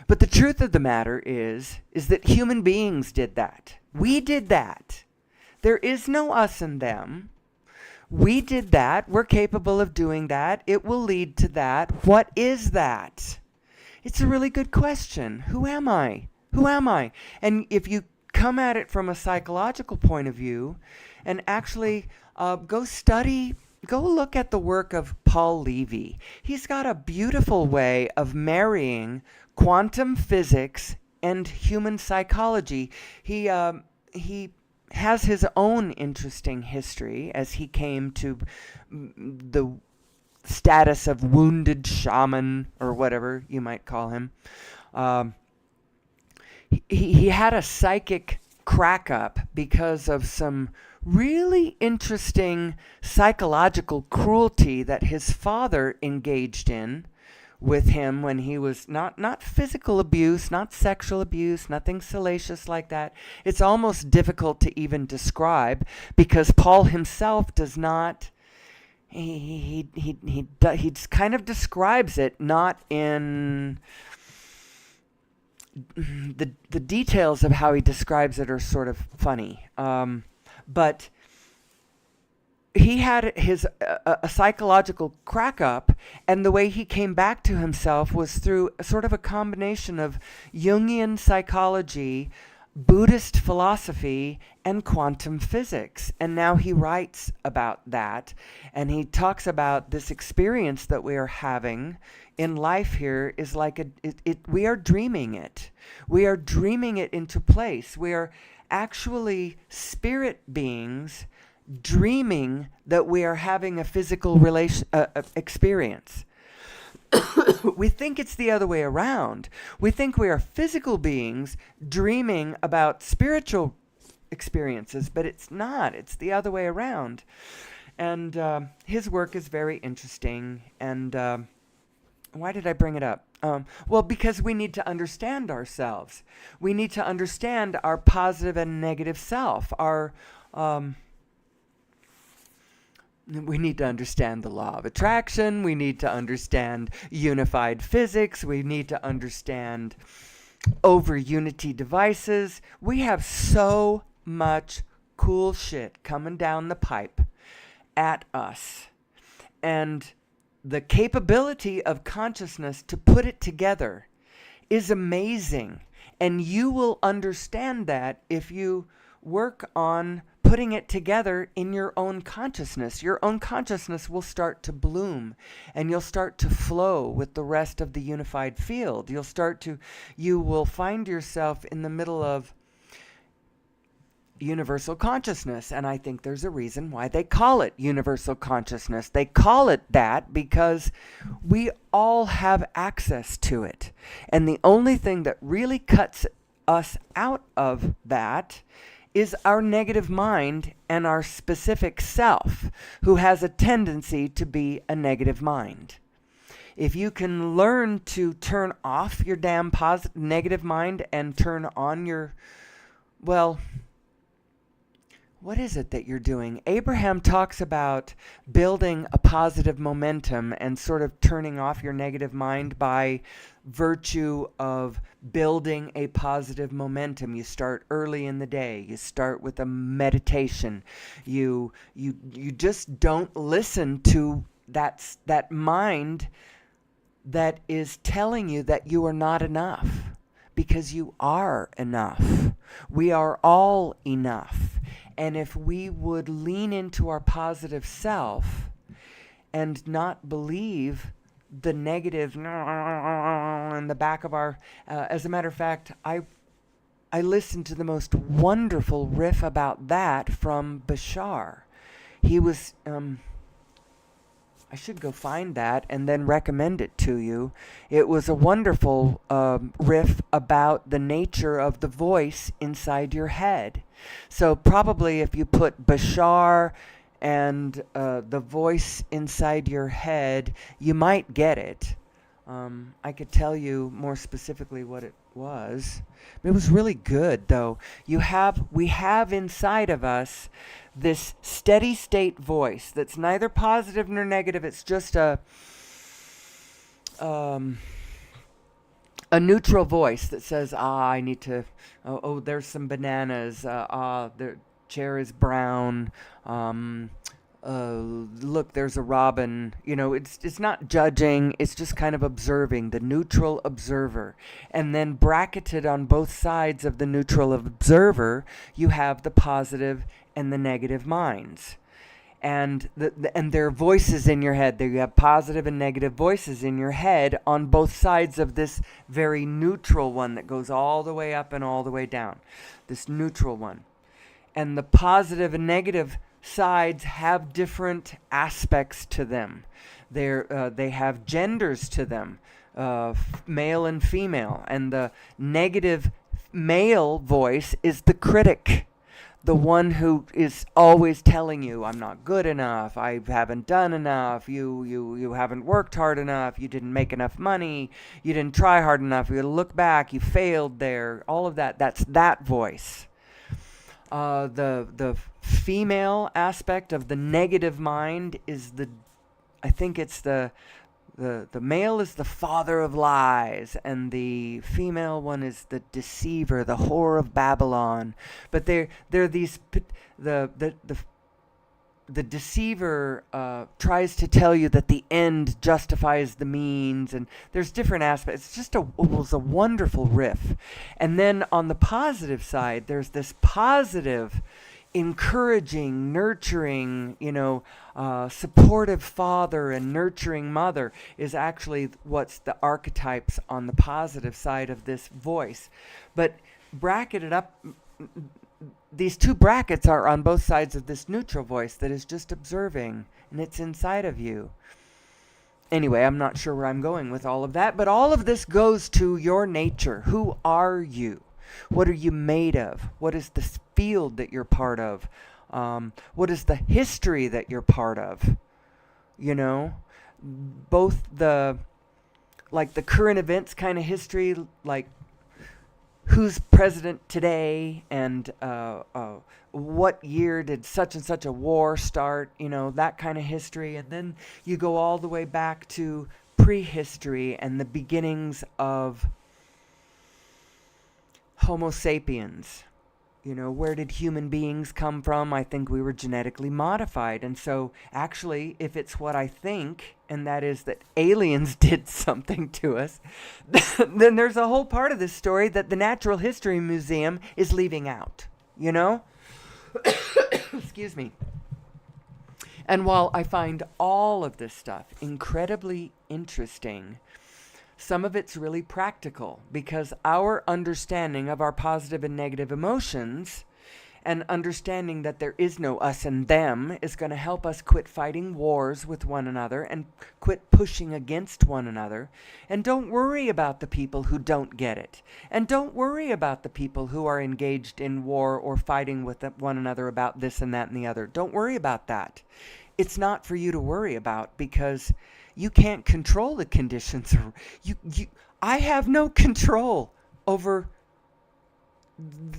But the truth of the matter is that human beings did that. We did that. There is no us and them. We did that. We're capable of doing that. It will lead to that. What is that? It's a really good question. Who am I? Who am I? And if you come at it from a psychological point of view and actually go look at the work of Paul Levy. He's got a beautiful way of marrying quantum physics and human psychology. He has his own interesting history as he came to the status of wounded shaman, or whatever you might call him. He had a psychic crack up because of some really interesting psychological cruelty that his father engaged in with him when he was not physical abuse, not sexual abuse, nothing salacious like that. It's almost difficult to even describe because Paul himself does not. He kind of describes it not in the details of how he describes it are sort of funny. But he had a psychological crack up, and the way he came back to himself was through sort of a combination of Jungian psychology, Buddhist philosophy, and quantum physics. And now he writes about that, and he talks about this experience that we are having in life here is like we are dreaming it. We are dreaming it into place. We are actually spirit beings dreaming that we are having a physical experience. We think it's the other way around. We think we are physical beings dreaming about spiritual experiences, but it's not. It's the other way around. And his work is very interesting. And why did I bring it up? Well, because we need to understand ourselves. We need to understand our positive and negative self. We need to understand the law of attraction. We need to understand unified physics. We need to understand over-unity devices. We have so much cool shit coming down the pipe at us. And the capability of consciousness to put it together is amazing. And you will understand that if you work on putting it together in your own consciousness. Your own consciousness will start to bloom, and you'll start to flow with the rest of the unified field. You will find yourself in the middle of universal consciousness. And I think there's a reason why they call it universal consciousness. They call it that because we all have access to it. And the only thing that really cuts us out of that is our negative mind and our specific self, who has a tendency to be a negative mind. If you can learn to turn off your damn negative mind and turn on your, well, what is it that you're doing? Abraham talks about building a positive momentum and sort of turning off your negative mind by virtue of building a positive momentum. You start early in the day. You start with a meditation. You just don't listen to that mind that is telling you that you are not enough, because you are enough. We are all enough. And if we would lean into our positive self and not believe the negative in the back of our... as a matter of fact, I listened to the most wonderful riff about that from Bashar. He was... I should go find that and then recommend it to you. It was a wonderful riff about the nature of the voice inside your head. So probably if you put Bashar and the voice inside your head, you might get it. I could tell you more specifically what it was. It was really good, though. We have inside of us this steady state voice that's neither positive nor negative. It's just a neutral voice that says, I need to, there's some bananas, the chair is brown, look, there's a robin. It's not judging, it's just kind of observing, the neutral observer. And then bracketed on both sides of the neutral observer, you have the positive and the negative minds. And there are voices in your head. There you have positive and negative voices in your head on both sides of this very neutral one that goes all the way up and all the way down. This neutral one. And the positive and negative sides have different aspects to them. They have genders to them, male and female. And the negative male voice is the critic. The one who is always telling you, I'm not good enough, I haven't done enough, you haven't worked hard enough, you didn't make enough money, you didn't try hard enough, you look back, you failed there, all of that, that's that voice. The female aspect of the negative mind is I think it's the male is the father of lies, and the female one is the deceiver, the whore of Babylon. But they're these the deceiver tries to tell you that the end justifies the means, and there's different aspects. It was a wonderful riff. And then on the positive side, there's this positive, encouraging, nurturing, supportive father and nurturing mother is actually what's the archetypes on the positive side of this voice. But bracketed up, these two brackets are on both sides of this neutral voice that is just observing, and it's inside of you. Anyway, I'm not sure where I'm going with all of that, but all of this goes to your nature. Who are you? What are you made of? What is the field that you're part of? What is the history that you're part of? Both the current events kind of history, like who's president today and what year did such and such a war start, that kind of history. And then you go all the way back to prehistory and the beginnings of Homo sapiens. Where did human beings come from? I think we were genetically modified. And so actually, if it's what I think, and that is that aliens did something to us, then there's a whole part of this story that the Natural History Museum is leaving out, Excuse me. And while I find all of this stuff incredibly interesting, some of it's really practical, because our understanding of our positive and negative emotions And understanding that there is no us and them is going to help us quit fighting wars with one another and quit pushing against one another. And don't worry about the people who don't get it. And don't worry about the people who are engaged in war or fighting with one another about this and that and the other. Don't worry about that. It's not for you to worry about, because you can't control the conditions. I have no control over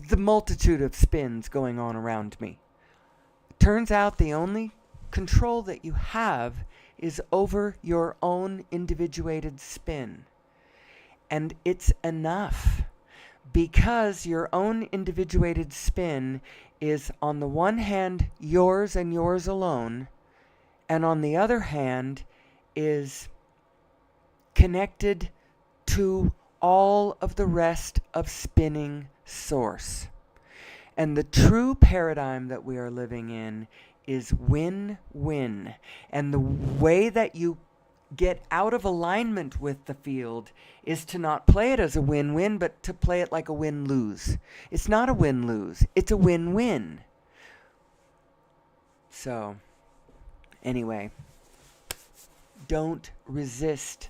the multitude of spins going on around me. Turns out the only control that you have is over your own individuated spin. And it's enough, because your own individuated spin is, on the one hand, yours and yours alone, and on the other hand, is connected to all of the rest of spinning source. And the true paradigm that we are living in is win-win. And the way that you get out of alignment with the field is to not play it as a win-win, but to play it like a win-lose. It's not a win-lose. It's a win-win. So, anyway, don't resist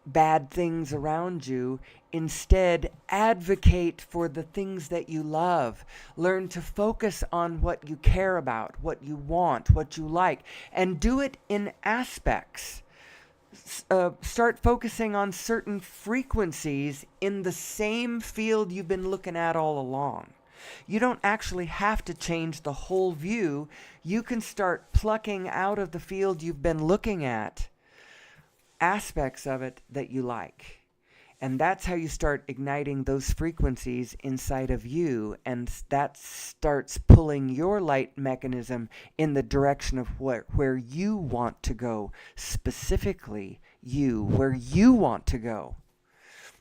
bad things around you. Instead, advocate for the things that you love. Learn to focus on what you care about, what you want, what you like, and do it in aspects. Start focusing on certain frequencies in the same field you've been looking at all along. You don't actually have to change the whole view. You can start plucking out of the field you've been looking at aspects of it that you like. And that's how you start igniting those frequencies inside of you, and that starts pulling your light mechanism in the direction of where you want to go, specifically you, where you want to go,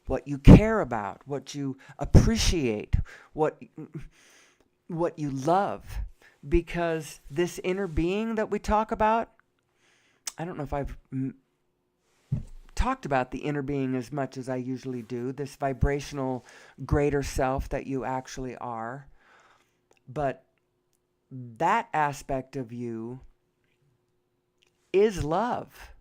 what you care about, what you appreciate, what you love. Because this inner being that we talk about, I don't know if I've talked about the inner being as much as I usually do, this vibrational greater self that you actually are. But that aspect of you is love.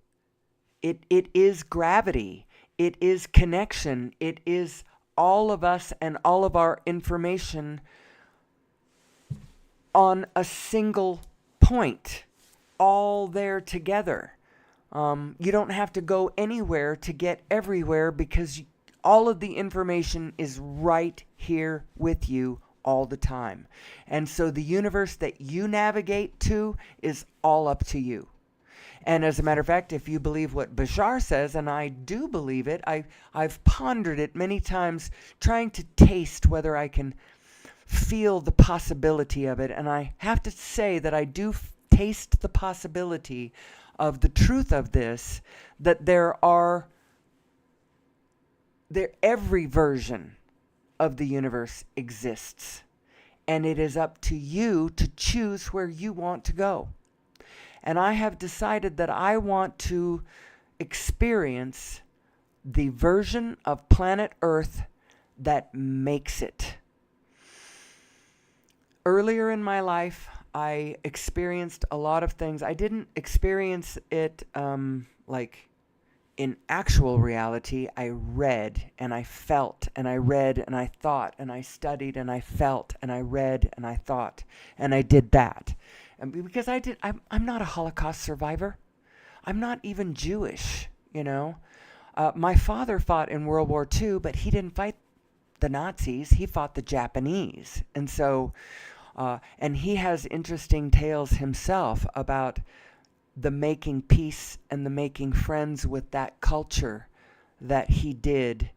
It is gravity. It is connection. It is all of us and all of our information on a single point, all there together. You don't have to go anywhere to get everywhere, because all of the information is right here with you all the time. And so the universe that you navigate to is all up to you. And as a matter of fact, if you believe what Bashar says, and I do believe it, I've pondered it many times, trying to taste whether I can feel the possibility of it. And I have to say that I do taste the possibility of the truth of this, that every version of the universe exists, and it is up to you to choose where you want to go. And I have decided that I want to experience the version of planet Earth that makes it. Earlier in my life, I experienced a lot of things. I didn't experience it like in actual reality. I read and I felt, and I read and I thought, and I studied and I felt, and I read and I thought, and I did that. And because I'm not a Holocaust survivor. I'm not even Jewish, you know. My father fought in World War II, but he didn't fight the Nazis. He fought the Japanese. And so and he has interesting tales himself about the making peace and the making friends with that culture that he did.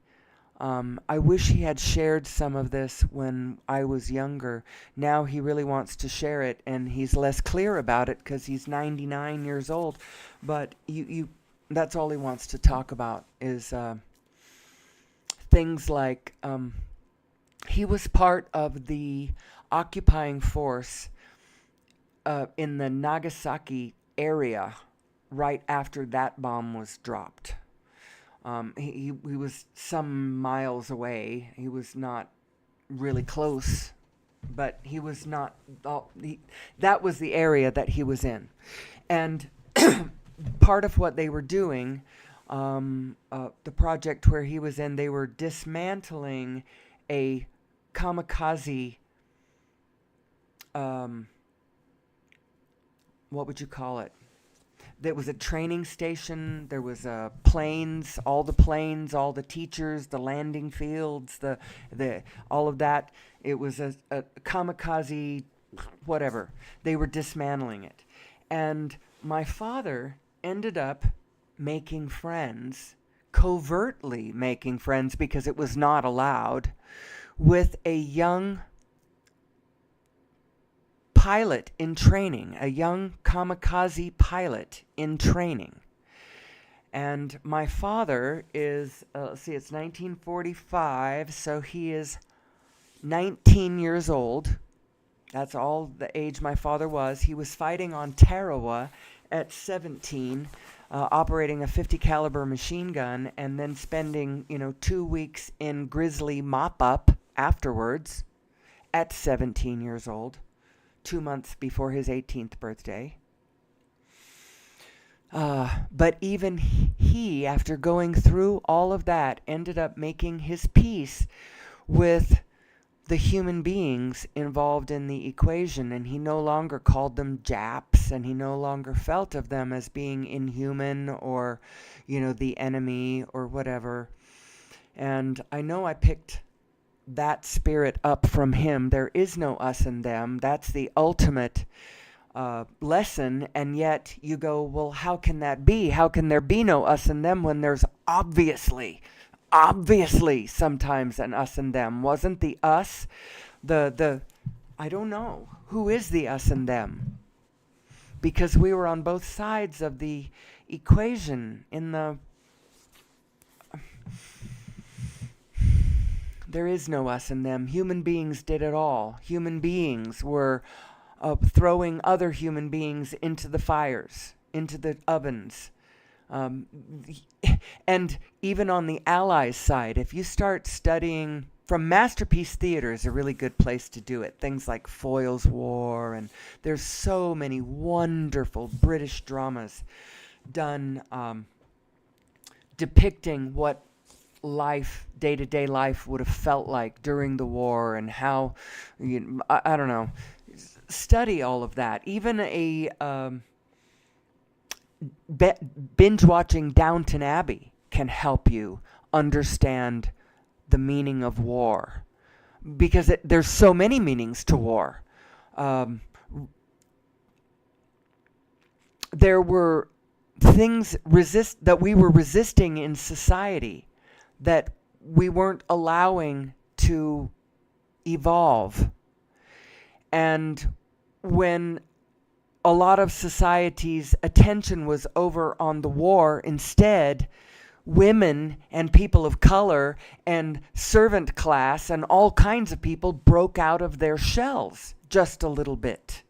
I wish he had shared some of this when I was younger. Now he really wants to share it, and he's less clear about it because he's 99 years old. But that's all he wants to talk about is things like he was part of the occupying force in the Nagasaki area right after that bomb was dropped. He was some miles away. He was not really close but he was not. That was the area that he was in, and part of what they were doing, the project where he was in, they were dismantling a kamikaze. What would you call it? There was a training station. There was planes, all the teachers, the landing fields, the all of that. It was a kamikaze, whatever. They were dismantling it, and my father ended up making friends, covertly making friends because it was not allowed, with a young pilot in training, a young kamikaze pilot in training. And my father is, let's see, it's 1945, so he is 19 years old. That's all the age my father was. He was fighting on Tarawa at 17, operating a 50 caliber machine gun, and then spending, 2 weeks in Grizzly mop-up afterwards at 17 years old. 2 months before his 18th birthday. But even he, after going through all of that, ended up making his peace with the human beings involved in the equation, and he no longer called them Japs, and he no longer felt of them as being inhuman or, the enemy or whatever. And I know I picked that spirit up from him. There is no us and them. That's the ultimate lesson. And yet you go, well, how can that be? How can there be no us and them when there's obviously sometimes an us and them? Wasn't the us the I don't know. Who is the us and them? Because we were on both sides of the equation in the There is no us and them. Human beings did it all. Human beings were throwing other human beings into the fires, into the ovens. And even on the Allies' side, if you start studying from Masterpiece Theater is a really good place to do it. Things like Foyle's War, and there's so many wonderful British dramas done depicting what life, day-to-day life, would have felt like during the war, and how, I don't know, study all of that. Even a binge-watching Downton Abbey can help you understand the meaning of war, because there's so many meanings to war. There were things that we were resisting in society that we weren't allowing to evolve. And when a lot of society's attention was over on the war, instead, women and people of color and servant class and all kinds of people broke out of their shells just a little bit.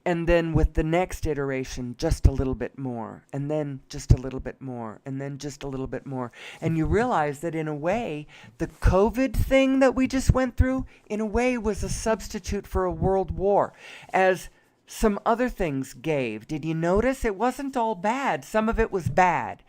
And then with the next iteration, just a little bit more, and then just a little bit more, and then just a little bit more. And you realize that in a way, the COVID thing that we just went through, in a way, was a substitute for a world war, as some other things gave. Did you notice? It wasn't all bad. Some of it was bad.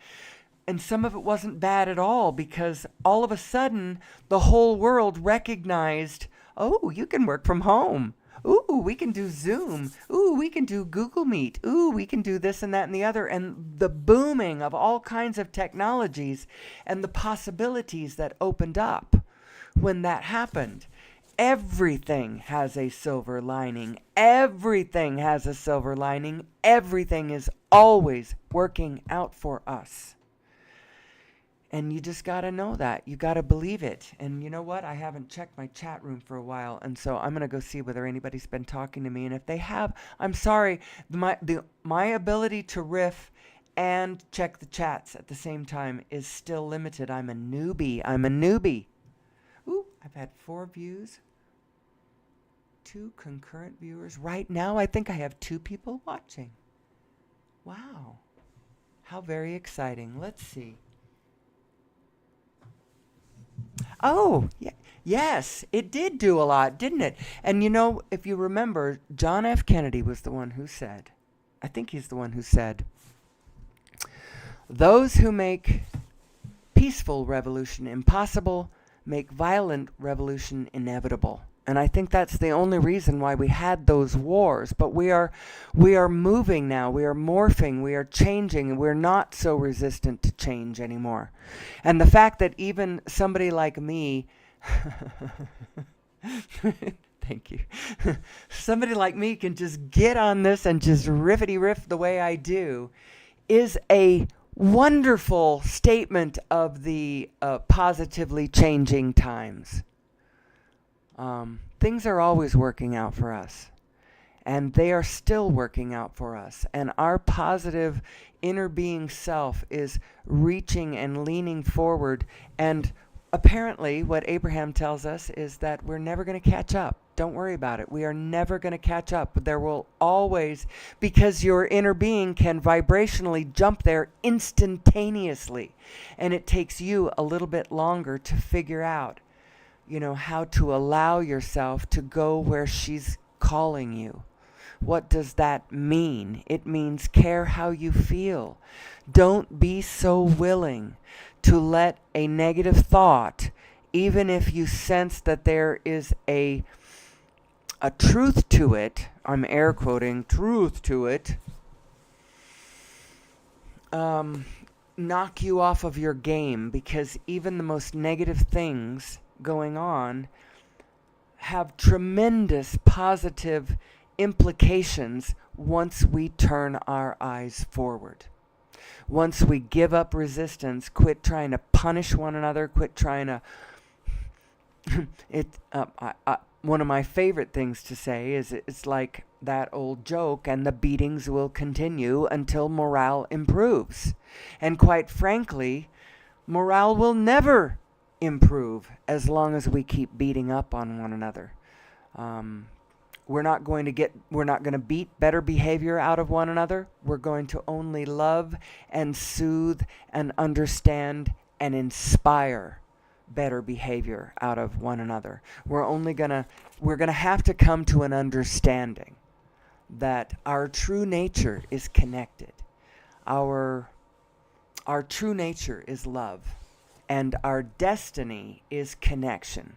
And some of it wasn't bad at all, because all of a sudden, the whole world recognized, oh, you can work from home. Ooh, we can do Zoom. Ooh, we can do Google Meet. Ooh, we can do this and that and the other. And the booming of all kinds of technologies and the possibilities that opened up when that happened. Everything has a silver lining. Everything has a silver lining. Everything is always working out for us. And you just got to know that. You got to believe it. And you know what? I haven't checked my chat room for a while. And so I'm going to go see whether anybody's been talking to me. And if they have, I'm sorry. My ability to riff and check the chats at the same time is still limited. I'm a newbie. Ooh, I've had 4 views. 2 concurrent viewers. Right now, I think I have 2 people watching. Wow. How very exciting. Let's see. Oh, yeah. Yes, it did do a lot, didn't it? And you know, if you remember, John F. Kennedy was the one who said, I think he's the one who said, those who make peaceful revolution impossible make violent revolution inevitable. And I think that's the only reason why we had those wars. But we are moving now. We are morphing. We are changing. And we're not so resistant to change anymore. And the fact that even somebody like me, thank you, somebody like me can just get on this and just riffity riff the way I do is a wonderful statement of the positively changing times. Things are always working out for us, and they are still working out for us. And our positive inner being self is reaching and leaning forward. And apparently, what Abraham tells us is that we're never going to catch up. Don't worry about it. We are never going to catch up. There will always, because your inner being can vibrationally jump there instantaneously. And it takes you a little bit longer to figure out, how to allow yourself to go where she's calling you. What does that mean? It means care how you feel. Don't be so willing to let a negative thought, even if you sense that there is a truth to it, I'm air quoting, truth to it, knock you off of your game, because even the most negative things going on have tremendous positive implications once we turn our eyes forward. Once we give up resistance, quit trying to punish one another, quit trying to... one of my favorite things to say is it's like that old joke, and the beatings will continue until morale improves. And quite frankly, morale will never improve as long as we keep beating up on one another. We're not going to beat better behavior out of one another. We're going to only love and soothe and understand and inspire better behavior out of one another. We're gonna have to come to an understanding that our true nature is connected. Our true nature is love, and our destiny is connection.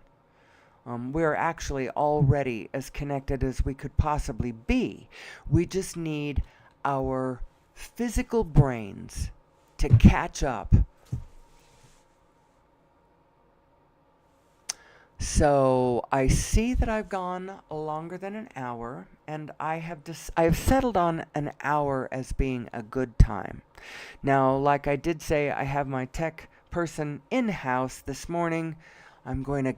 We're actually already as connected as we could possibly be. We just need our physical brains to catch up. So I see that I've gone longer than an hour, and I have settled on an hour as being a good time. Now, like I did say, I have my tech person in-house this morning. I'm going to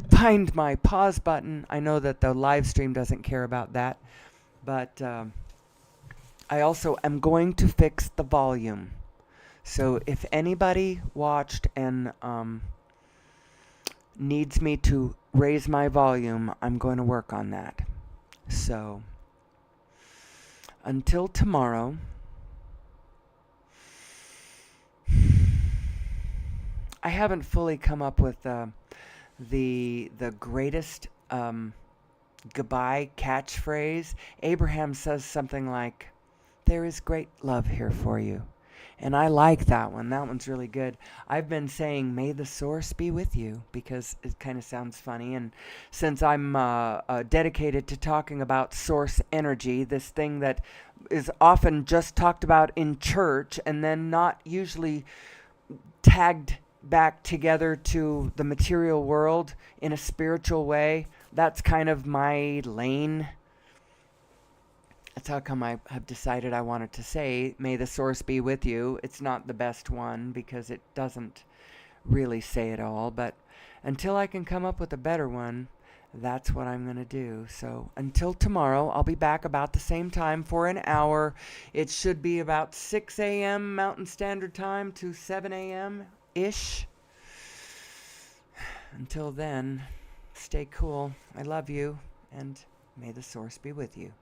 find my pause button. I know that the live stream doesn't care about that, but I also am going to fix the volume. So if anybody watched and needs me to raise my volume, I'm going to work on that. So until tomorrow, I haven't fully come up with the greatest goodbye catchphrase. Abraham says something like, "There is great love here for you." And I like that one. That one's really good. I've been saying, "May the source be with you," because it kind of sounds funny. And since I'm dedicated to talking about source energy, this thing that is often just talked about in church and then not usually tagged back together to the material world in a spiritual way, that's kind of my lane. That's how come I have decided I wanted to say, "May the source be with you." It's not the best one because it doesn't really say it all, but until I can come up with a better one, that's what I'm going to do. So until tomorrow, I'll be back about the same time for an hour. It should be about 6 a.m. Mountain Standard Time to 7 a.m.-ish. Until then, stay cool. I love you, and may the source be with you.